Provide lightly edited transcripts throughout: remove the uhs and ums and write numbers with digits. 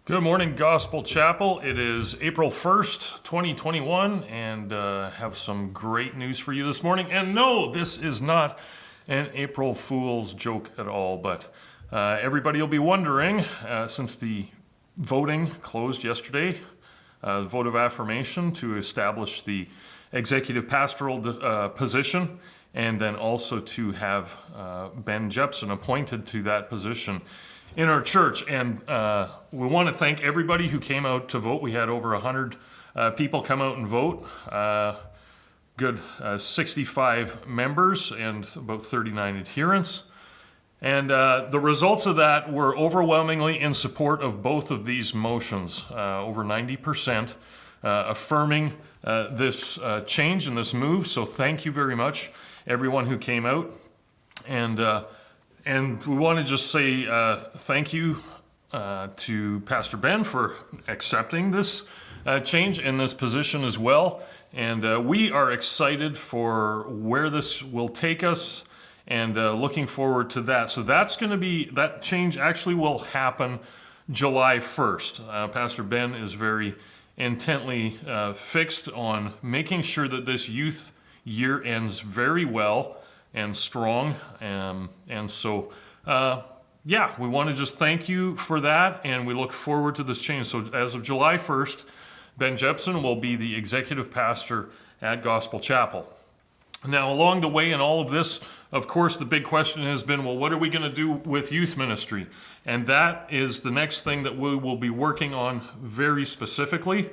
Good morning, Gospel Chapel. It is April 1st, 2021, and have some great news for you this morning. And no, this is not an April Fool's joke at all, but everybody will be wondering, since the voting closed yesterday, vote of affirmation to establish the executive pastoral position, and then also to have Ben Jepson appointed to that position in our church. And we want to thank everybody who came out to vote. We had over 100 people come out and vote. Good 65 members and about 39 adherents. And the results of that were overwhelmingly in support of both of these motions. Over 90% affirming this change and this move. So thank you very much, everyone who came out. And we want to just say thank you to Pastor Ben for accepting this change in this position as well. And we are excited for where this will take us and looking forward to that. So that's going to be, that change actually will happen July 1st. Pastor Ben is very intently fixed on making sure that this youth year ends very well and strong, and so yeah, we want to just thank you for that, and we look forward to this change. So as of July 1st, Ben Jepson will be the executive pastor at Gospel Chapel. Now, along the way in all of this, of course, the big question has been, well, what are we going to do with youth ministry? And that is the next thing that we will be working on very specifically,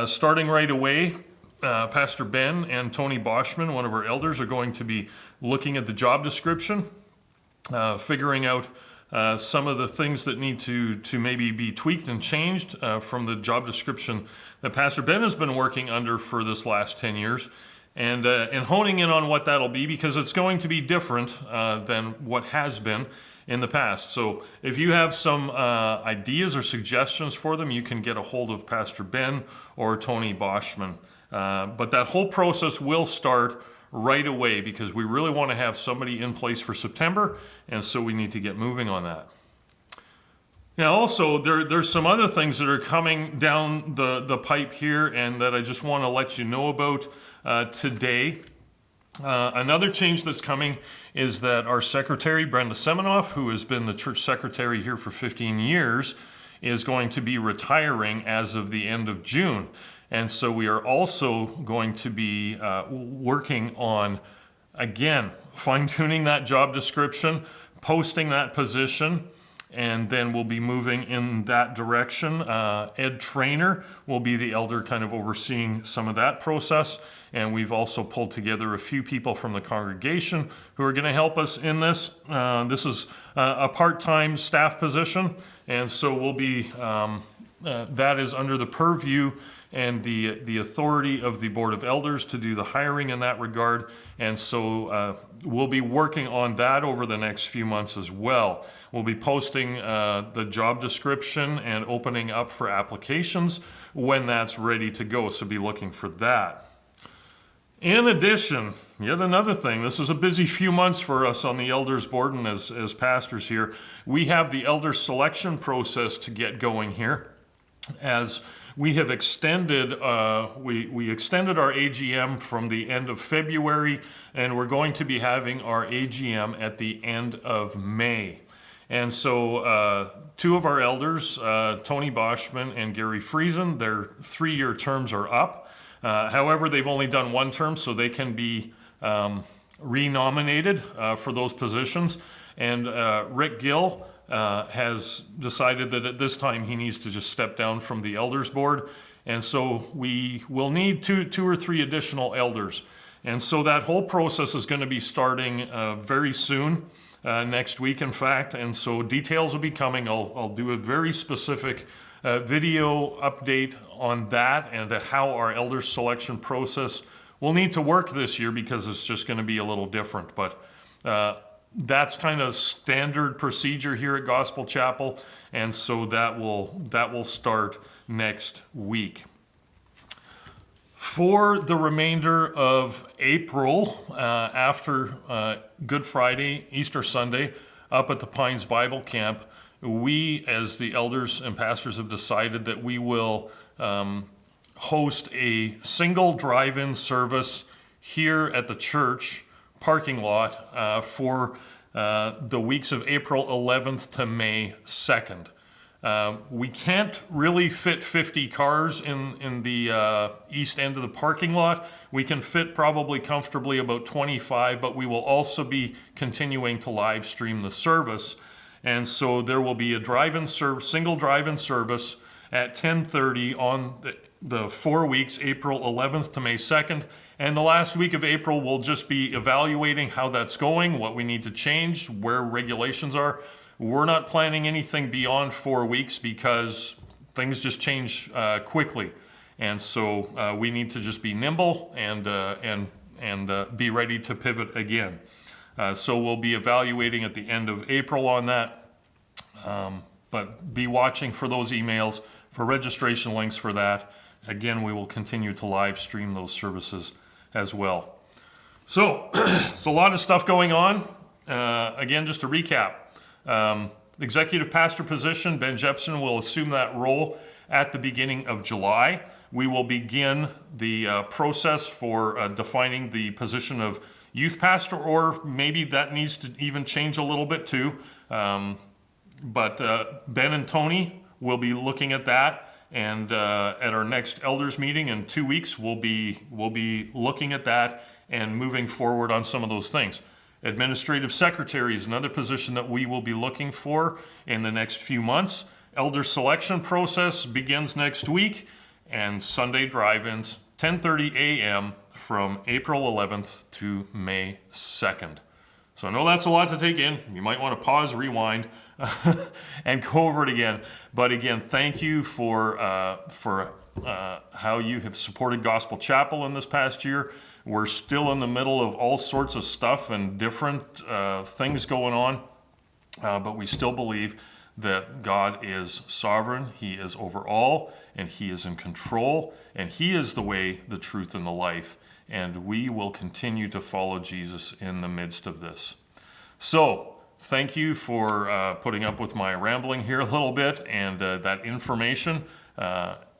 starting right away. Pastor Ben and Tony Boschman, one of our elders, are going to be looking at the job description, figuring out some of the things that need to maybe be tweaked and changed from the job description that Pastor Ben has been working under for this last 10 years, and honing in on what that'll be, because it's going to be different than what has been in the past. So if you have some ideas or suggestions for them, you can get a hold of Pastor Ben or Tony Boschman. But that whole process will start right away, because we really want to have somebody in place for September, and so we need to get moving on that. Now also, there's some other things that are coming down the pipe here, and that I just want to let you know about today. Another change that's coming is that our secretary, Brenda Semenoff, who has been the church secretary here for 15 years, is going to be retiring as of the end of June. And so we are also going to be working on, again, fine-tuning that job description, posting that position, and then we'll be moving in that direction. Ed Trainer will be the elder kind of overseeing some of that process. And we've also pulled together a few people from the congregation who are going to help us in this. This is a part-time staff position, and so we'll be, that is under the purview and the authority of the Board of Elders to do the hiring in that regard. And so we'll be working on that over the next few months as well. We'll be posting the job description and opening up for applications when that's ready to go, so be looking for that. In addition, yet another thing, this is a busy few months for us on the Elders Board and as pastors here. We have the elder selection process to get going here, as we have extended, we extended our AGM from the end of February, and we're going to be having our AGM at the end of May. And so two of our elders, Tony Boschman and Gary Friesen, their 3-year terms are up. However, they've only done one term, so they can be renominated for those positions. And Rick Gill has decided that at this time he needs to just step down from the elders board, and so we will need two or three additional elders. And so that whole process is going to be starting very soon, next week in fact, and so details will be coming. I'll do a very specific video update on that and how our elders selection process will need to work this year, because it's just going to be a little different. But that's kind of standard procedure here at Gospel Chapel, and so that will start next week. For the remainder of April, after Good Friday, Easter Sunday, up at the Pines Bible Camp, we as the elders and pastors have decided that we will host a single drive-in service here at the church parking lot for the weeks of April 11th to May 2nd. We can't really fit 50 cars in the east end of the parking lot. We can fit probably comfortably about 25, but we will also be continuing to live stream the service. And so there will be a single drive-in service at 10:30 on the 4 weeks, April 11th to May 2nd. And the last week of April, we'll just be evaluating how that's going, what we need to change, where regulations are. We're not planning anything beyond 4 weeks because things just change quickly. And so we need to just be nimble and be ready to pivot again. So we'll be evaluating at the end of April on that. But be watching for those emails, for registration links for that. Again, we will continue to live stream those services as well. So, it's a lot of stuff going on. Again, just to recap, executive pastor position, Ben Jepson will assume that role at the beginning of July. We will begin the process for defining the position of youth pastor, or maybe that needs to even change a little bit too. But Ben and Tony will be looking at that. And at our next elders meeting in 2 weeks, we'll be looking at that and moving forward on some of those things. Administrative secretary is another position that we will be looking for in the next few months. Elder selection process begins next week, and Sunday drive-ins, 10:30 a.m. from April 11th to May 2nd. So I know that's a lot to take in. You might want to pause, rewind, and go over it again. But again, thank you for how you have supported Gospel Chapel in this past year. We're still in the middle of all sorts of stuff and different things going on, but we still believe that God is sovereign, He is over all, and He is in control, and He is the way, the truth, and the life. And we will continue to follow Jesus in the midst of this. So, thank you for putting up with my rambling here a little bit and that information.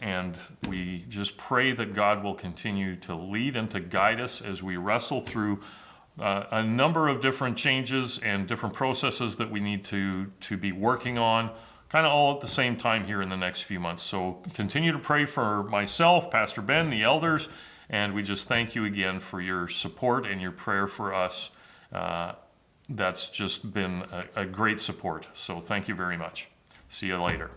And we just pray that God will continue to lead and to guide us as we wrestle through a number of different changes and different processes that we need to be working on, kind of all at the same time here in the next few months. So continue to pray for myself, Pastor Ben, the elders, and we just thank you again for your support and your prayer for us. That's just been a great support. So thank you very much. See you later.